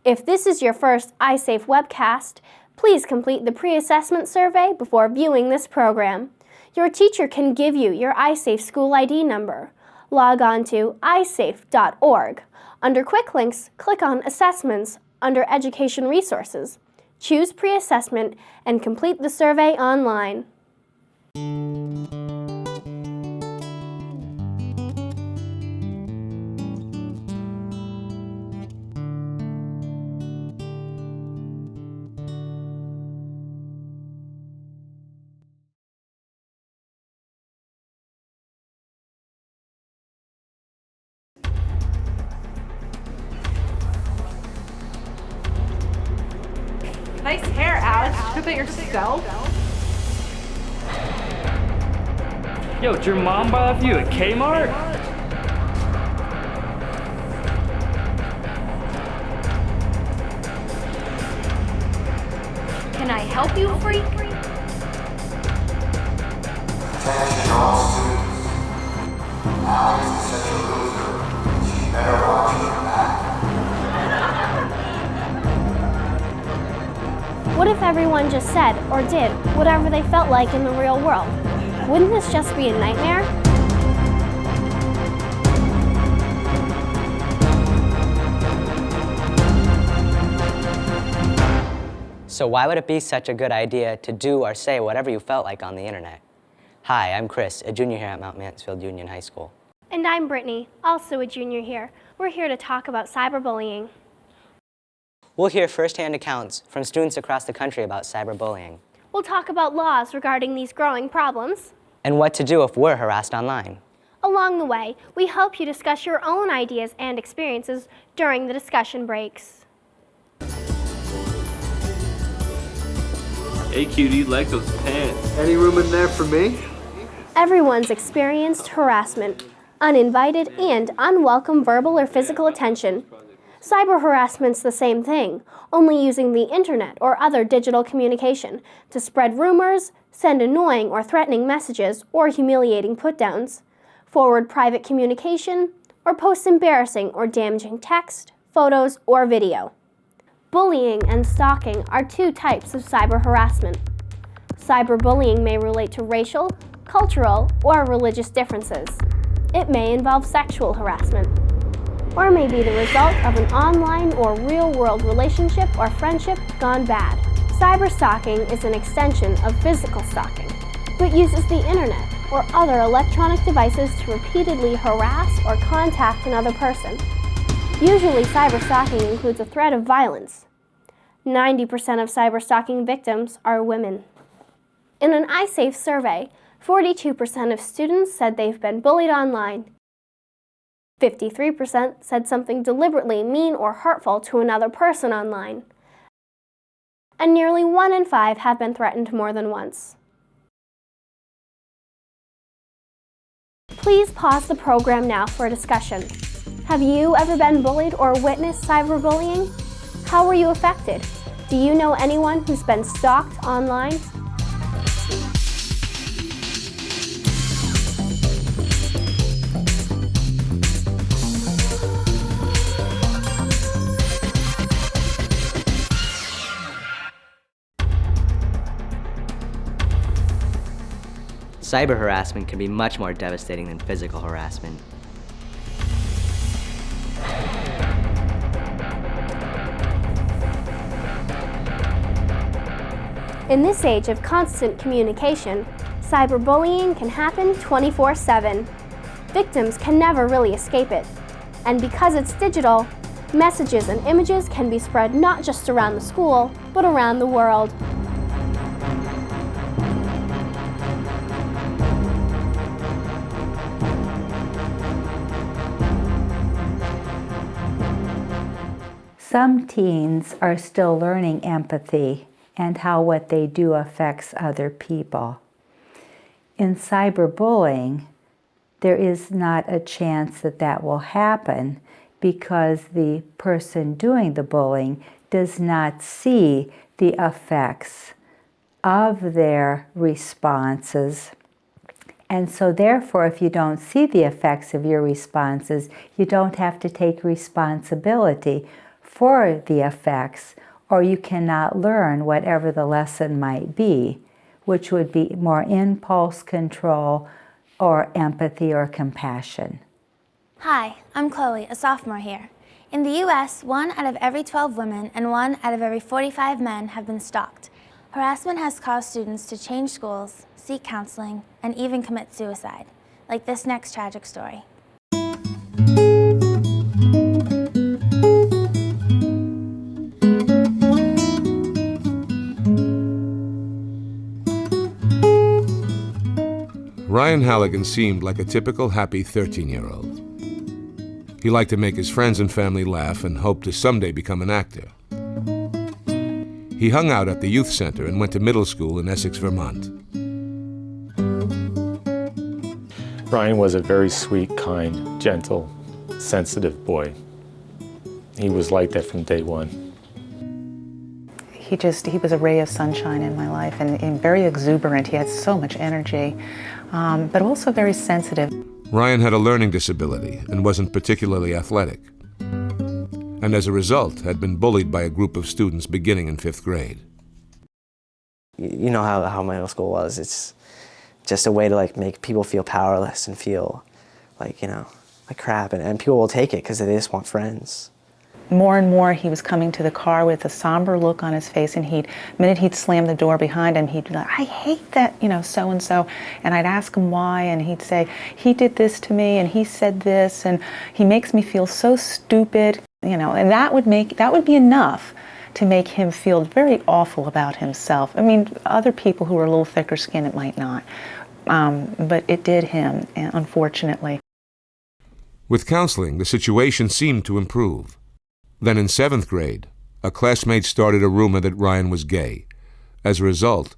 If this is your first iSafe webcast, please complete the pre-assessment survey before viewing this program. Your teacher can give you your iSafe school ID number. Log on to iSafe.org. Under Quick Links, click on Assessments under Education Resources. Choose Pre-Assessment and complete the survey online. Nice hair, Alex. You took that yourself? Yo, did your mom buy that for you at Kmart? Can I help you, freak? Attention all students. Alex is such a loser. She better watch her back. What if everyone just said or did whatever they felt like in the real world? Wouldn't this just be a nightmare? So why would it be such a good idea to do or say whatever you felt like on the internet? Hi, I'm Chris, a junior here at Mount Mansfield Union High School. And I'm Brittany, also a junior here. We're here to talk about cyberbullying. We'll hear first-hand accounts from students across the country about cyberbullying. We'll talk about laws regarding these growing problems. And what to do if we're harassed online. Along the way, we hope you discuss your own ideas and experiences during the discussion breaks. Hey cutie, like those pants. Any room in there for me? Everyone's experienced harassment, uninvited and unwelcome verbal or physical attention. Cyber harassment's the same thing, only using the internet or other digital communication to spread rumors, send annoying or threatening messages or humiliating put-downs, forward private communication, or post embarrassing or damaging text, photos, or video. Bullying and stalking are two types of cyber harassment. Cyberbullying may relate to racial, cultural, or religious differences. It may involve sexual harassment, or may be the result of an online or real-world relationship or friendship gone bad. Cyberstalking is an extension of physical stalking, but uses the internet or other electronic devices to repeatedly harass or contact another person. Usually, cyberstalking includes a threat of violence. 90% of cyberstalking victims are women. In an iSafe survey, 42% of students said they've been bullied online. 53% said something deliberately mean or hurtful to another person online. And nearly 1 in 5 have been threatened more than once. Please pause the program now for a discussion. Have you ever been bullied or witnessed cyberbullying? How were you affected? Do you know anyone who's been stalked online? Cyber harassment can be much more devastating than physical harassment. In this age of constant communication, cyberbullying can happen 24/7. Victims can never really escape it. And because it's digital, messages and images can be spread not just around the school, but around the world. Some teens are still learning empathy and how what they do affects other people. In cyberbullying, there is not a chance that that will happen because the person doing the bullying does not see the effects of their responses. And so therefore, if you don't see the effects of your responses, you don't have to take responsibility for the effects, or you cannot learn whatever the lesson might be, which would be more impulse control or empathy or compassion. Hi, I'm Chloe, a sophomore here. In the U.S., 1 out of every 12 women and 1 out of every 45 men have been stalked. Harassment has caused students to change schools, seek counseling, and even commit suicide, like this next tragic story. Ryan Halligan seemed like a typical happy 13-year-old. He liked to make his friends and family laugh and hoped to someday become an actor. He hung out at the youth center and went to middle school in Essex, Vermont. Ryan was a very sweet, kind, gentle, sensitive boy. He was like that from day one. He was a ray of sunshine in my life, and very exuberant. He had so much energy, but also very sensitive. Ryan had a learning disability and wasn't particularly athletic, and as a result had been bullied by a group of students beginning in 5th grade. You know how middle school was. It's just a way to make people feel powerless and feel like crap, and people will take it because they just want friends. More and more he was coming to the car with a somber look on his face, and the minute he'd slam the door behind him, he'd be like, I hate that, so-and-so. And I'd ask him why, and he'd say, he did this to me, and he said this, and he makes me feel so stupid, and that would be enough to make him feel very awful about himself. I mean, other people who were a little thicker skinned, it might not, but it did him, unfortunately. With counseling, the situation seemed to improve. Then in 7th grade, a classmate started a rumor that Ryan was gay. As a result,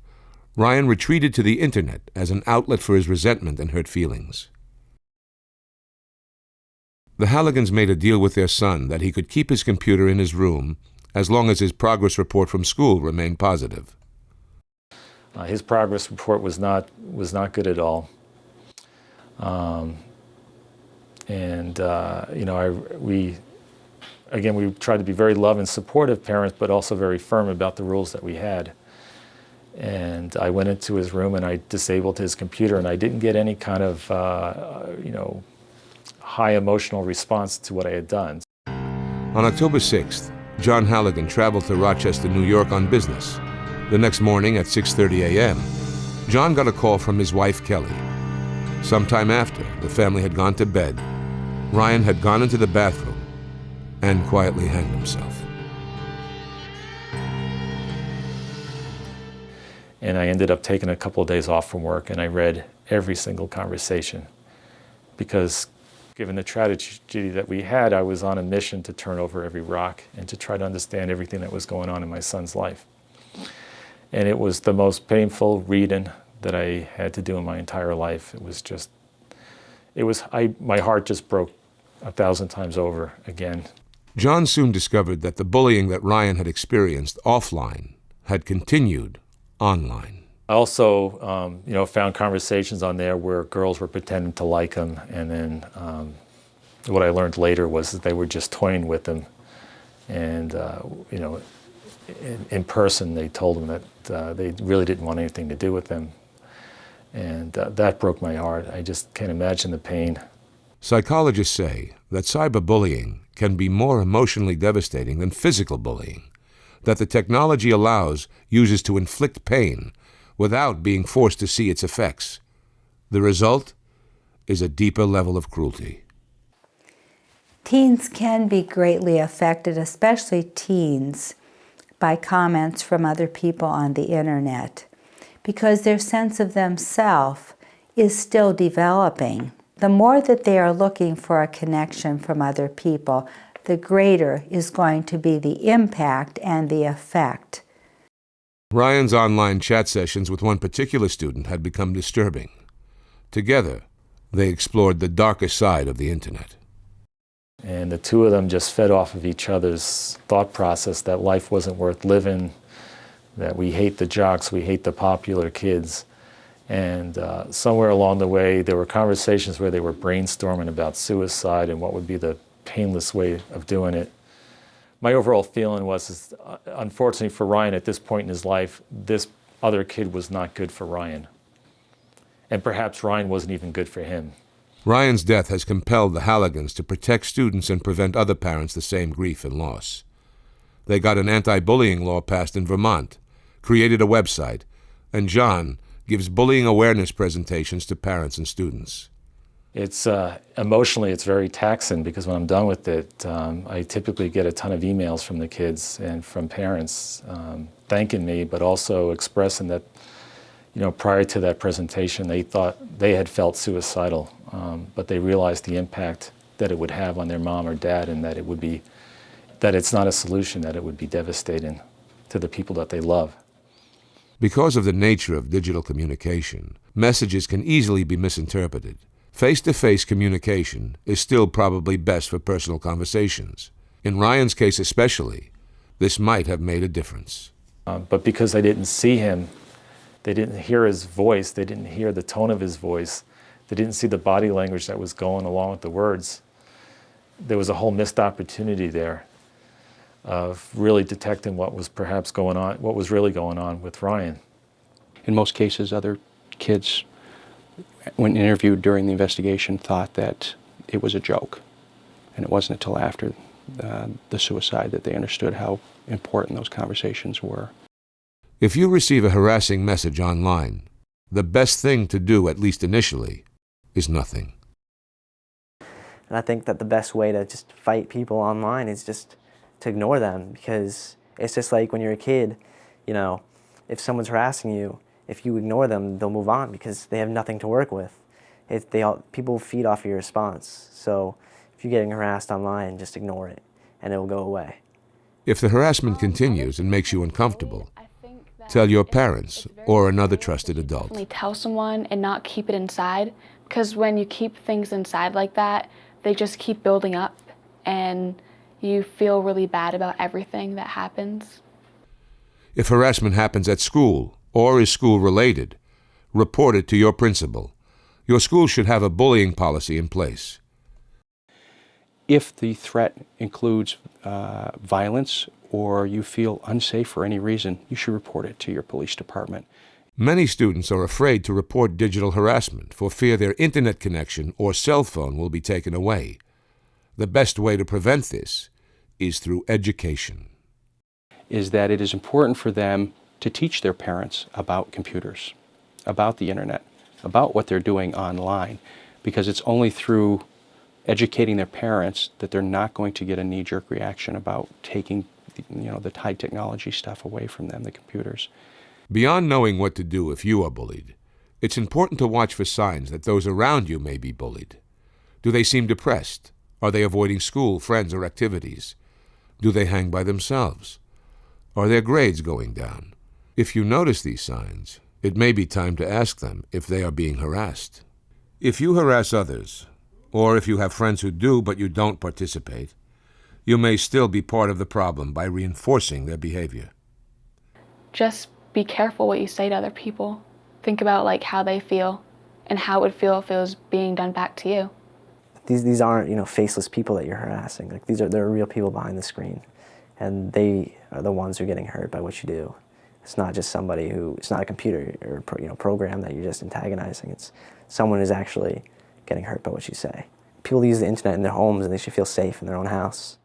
Ryan retreated to the internet as an outlet for his resentment and hurt feelings. The Halligans made a deal with their son that he could keep his computer in his room as long as his progress report from school remained positive. His progress report was not good at all. We tried to be very loving and supportive parents, but also very firm about the rules that we had. And I went into his room and I disabled his computer, and I didn't get any kind of, high emotional response to what I had done. On October 6th, John Halligan traveled to Rochester, New York on business. The next morning at 6:30 a.m., John got a call from his wife, Kelly. Sometime after the family had gone to bed, Ryan had gone into the bathroom and quietly hanged himself. And I ended up taking a couple of days off from work, and I read every single conversation, because given the tragedy that we had, I was on a mission to turn over every rock and to try to understand everything that was going on in my son's life. And it was the most painful reading that I had to do in my entire life. My heart just broke 1,000 times over again. John soon discovered that the bullying that Ryan had experienced offline had continued online. I also, found conversations on there where girls were pretending to like him, and then what I learned later was that they were just toying with him. And, in person, they told him that they really didn't want anything to do with him. And that broke my heart. I just can't imagine the pain. Psychologists say that cyberbullying can be more emotionally devastating than physical bullying, that the technology allows users to inflict pain without being forced to see its effects. The result is a deeper level of cruelty. Teens can be greatly affected, especially teens, by comments from other people on the internet, because their sense of themselves is still developing. The more that they are looking for a connection from other people, the greater is going to be the impact and the effect. Ryan's online chat sessions with one particular student had become disturbing. Together, they explored the darker side of the internet. And the two of them just fed off of each other's thought process that life wasn't worth living, that we hate the jocks, we hate the popular kids. And somewhere along the way, there were conversations where they were brainstorming about suicide and what would be the painless way of doing it. my overall feeling was, unfortunately for Ryan at this point in his life, this other kid was not good for Ryan. And perhaps Ryan wasn't even good for him. Ryan's death has compelled the Halligans to protect students and prevent other parents the same grief and loss. They got an anti-bullying law passed in Vermont, created a website, and John gives bullying awareness presentations to parents and students. It's emotionally, it's very taxing because when I'm done with it, I typically get a ton of emails from the kids and from parents thanking me, but also expressing that, prior to that presentation, they thought they had felt suicidal, but they realized the impact that it would have on their mom or dad, and that that it's not a solution, that it would be devastating to the people that they love. Because of the nature of digital communication, messages can easily be misinterpreted. Face-to-face communication is still probably best for personal conversations. In Ryan's case especially, this might have made a difference. But because they didn't see him, they didn't hear his voice, they didn't hear the tone of his voice, they didn't see the body language that was going along with the words, there was a whole missed opportunity there of really detecting what was perhaps going on, what was really going on with Ryan. In most cases, other kids, when interviewed during the investigation, thought that it was a joke. And it wasn't until after the suicide that they understood how important those conversations were. If you receive a harassing message online, the best thing to do, at least initially, is nothing. And I think that the best way to just fight people online is just to ignore them, because it's just like when you're a kid, if someone's harassing you, if you ignore them, they'll move on because they have nothing to work with. People feed off your response. So if you're getting harassed online, just ignore it and it will go away. If the harassment continues and makes you uncomfortable, tell your parents or another trusted adult. Definitely tell someone and not keep it inside, because when you keep things inside like that, they just keep building up and you feel really bad about everything that happens. If harassment happens at school or is school-related, report it to your principal. Your school should have a bullying policy in place. If the threat includes violence or you feel unsafe for any reason, you should report it to your police department. Many students are afraid to report digital harassment for fear their internet connection or cell phone will be taken away. The best way to prevent this is through education. Is that it is important for them to teach their parents about computers, about the internet, about what they're doing online, because it's only through educating their parents that they're not going to get a knee-jerk reaction about taking the high technology stuff away from them, the computers. Beyond knowing what to do if you are bullied, it's important to watch for signs that those around you may be bullied. Do they seem depressed? Are they avoiding school, friends, or activities? Do they hang by themselves? Are their grades going down? If you notice these signs, it may be time to ask them if they are being harassed. If you harass others, or if you have friends who do but you don't participate, you may still be part of the problem by reinforcing their behavior. Just be careful what you say to other people. Think about how they feel and how it would feel if it was being done back to you. These aren't faceless people that you're harassing. There are real people behind the screen, and they are the ones who are getting hurt by what you do. It's not just somebody it's not a computer or program that you're just antagonizing. It's someone who's actually getting hurt by what you say. People use the internet in their homes and they should feel safe in their own house.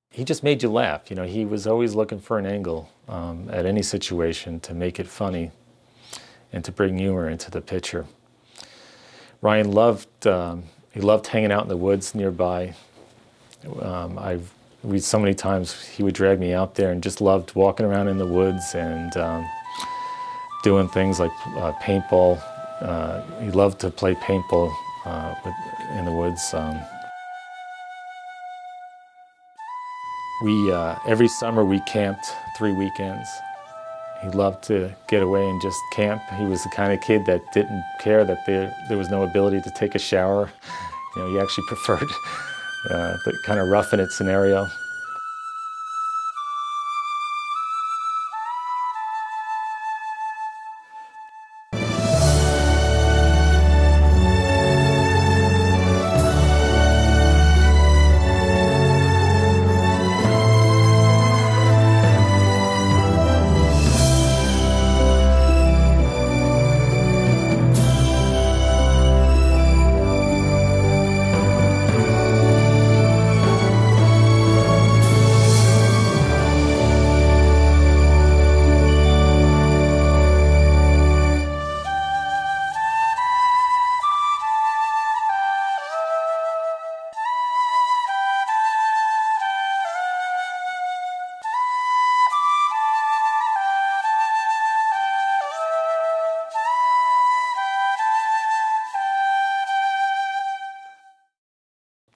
He just made you laugh. He was always looking for an angle at any situation to make it funny and to bring humor into the picture. Ryan loved hanging out in the woods nearby. So many times he would drag me out there and just loved walking around in the woods and doing things like paintball. He loved to play paintball in the woods. Every summer we camped 3 weekends. He loved to get away and just camp. He was the kind of kid that didn't care that there was no ability to take a shower. He actually preferred the kind of roughing it scenario.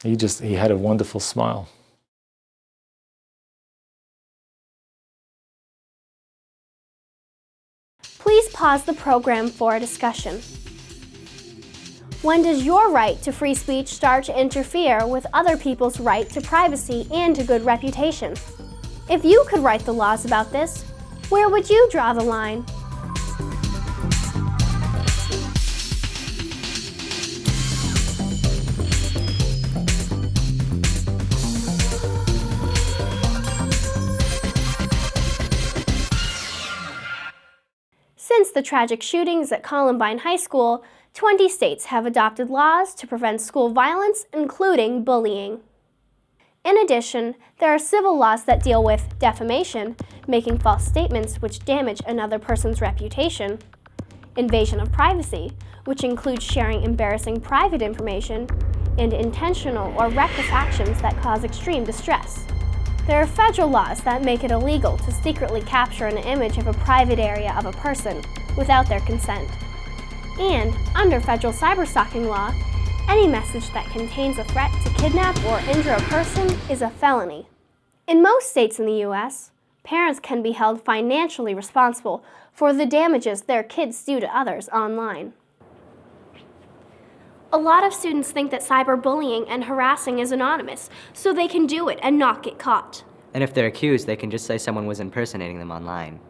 He had a wonderful smile. Please pause the program for a discussion. When does your right to free speech start to interfere with other people's right to privacy and to good reputation? If you could write the laws about this, where would you draw the line? Since the tragic shootings at Columbine High School, 20 states have adopted laws to prevent school violence, including bullying. In addition, there are civil laws that deal with defamation, making false statements which damage another person's reputation, invasion of privacy, which includes sharing embarrassing private information, and intentional or reckless actions that cause extreme distress. There are federal laws that make it illegal to secretly capture an image of a private area of a person without their consent. And, under federal cyberstalking law, any message that contains a threat to kidnap or injure a person is a felony. In most states in the U.S., parents can be held financially responsible for the damages their kids do to others online. A lot of students think that cyberbullying and harassing is anonymous, so they can do it and not get caught. And if they're accused, they can just say someone was impersonating them online.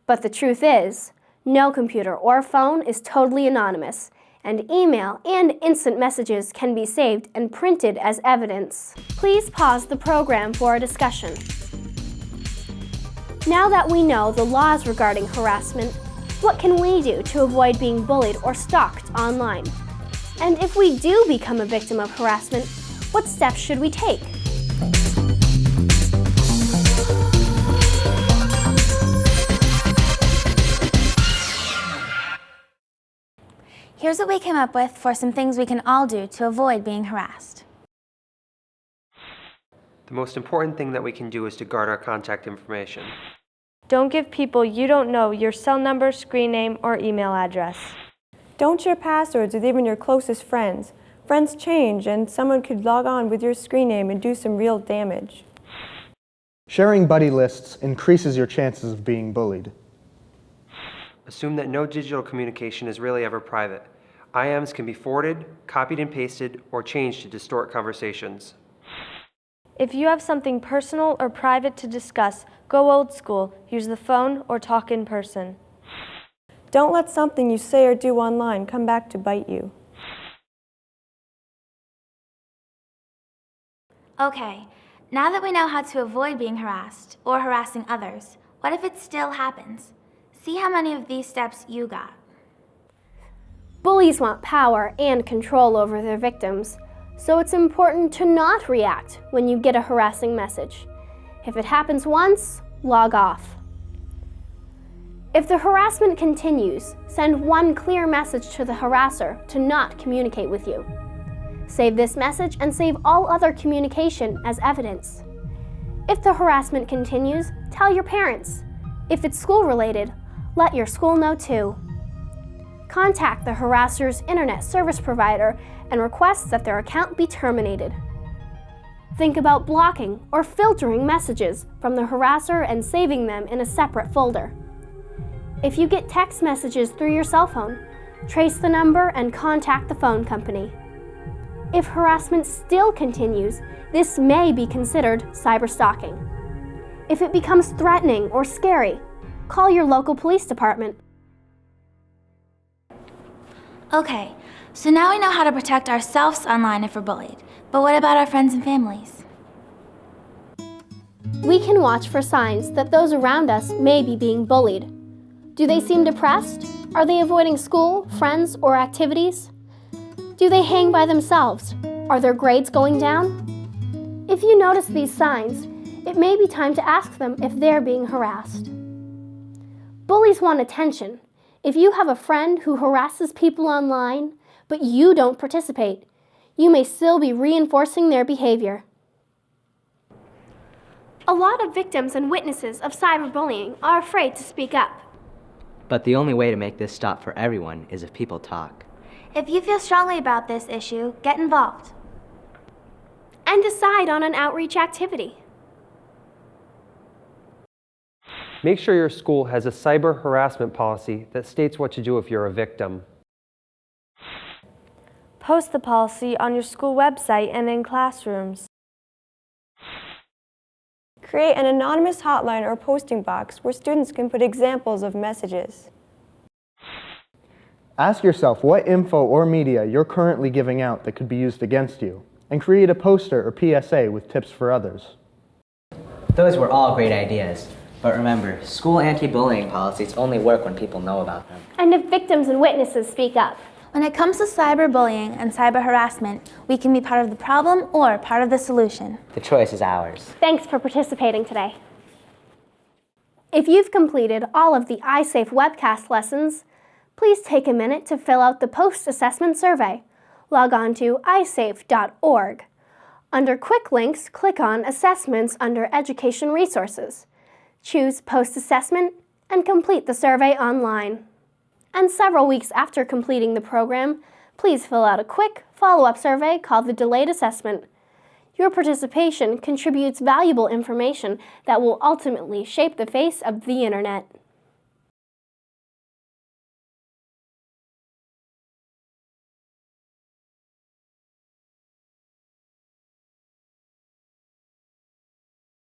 But the truth is, no computer or phone is totally anonymous, and email and instant messages can be saved and printed as evidence. Please pause the program for a discussion. Now that we know the laws regarding harassment, what can we do to avoid being bullied or stalked online? And if we do become a victim of harassment, what steps should we take? Here's what we came up with for some things we can all do to avoid being harassed. The most important thing that we can do is to guard our contact information. Don't give people you don't know your cell number, screen name, or email address. Don't share passwords with even your closest friends. Friends change, and someone could log on with your screen name and do some real damage. Sharing buddy lists increases your chances of being bullied. Assume that no digital communication is really ever private. IMs can be forwarded, copied and pasted, or changed to distort conversations. If you have something personal or private to discuss, go old school. Use the phone or talk in person. Don't let something you say or do online come back to bite you. Okay, now that we know how to avoid being harassed or harassing others, what if it still happens? See how many of these steps you got. Bullies want power and control over their victims, so it's important to not react when you get a harassing message. If it happens once, log off. If the harassment continues, send one clear message to the harasser to not communicate with you. Save this message and save all other communication as evidence. If the harassment continues, tell your parents. If it's school-related, let your school know too. Contact the harasser's internet service provider and request that their account be terminated. Think about blocking or filtering messages from the harasser and saving them in a separate folder. If you get text messages through your cell phone, trace the number and contact the phone company. If harassment still continues, this may be considered cyberstalking. If it becomes threatening or scary, call your local police department. Okay, so now we know how to protect ourselves online if we're bullied. But what about our friends and families? We can watch for signs that those around us may be being bullied. Do they seem depressed? Are they avoiding school, friends, or activities? Do they hang by themselves? Are their grades going down? If you notice these signs, it may be time to ask them if they're being harassed. Bullies want attention. If you have a friend who harasses people online, but you don't participate, you may still be reinforcing their behavior. A lot of victims and witnesses of cyberbullying are afraid to speak up. But the only way to make this stop for everyone is if people talk. If you feel strongly about this issue, get involved. and decide on an outreach activity. Make sure your school has a cyber harassment policy that states what to do if you're a victim. Post the policy on your school website and in classrooms. Create an anonymous hotline or posting box where students can put examples of messages. Ask yourself what info or media you're currently giving out that could be used against you, and create a poster or PSA with tips for others. Those were all great ideas. But remember, school anti-bullying policies only work when people know about them. And if victims and witnesses speak up. When it comes to cyberbullying and cyber harassment, we can be part of the problem or part of the solution. The choice is ours. Thanks for participating today. If you've completed all of the iSafe webcast lessons, please take a minute to fill out the post-assessment survey. Log on to iSafe.org. Under Quick Links, click on Assessments under Education Resources. Choose Post-Assessment and complete the survey online. And several weeks after completing the program, please fill out a quick follow-up survey called the Delayed Assessment. Your participation contributes valuable information that will ultimately shape the face of the Internet.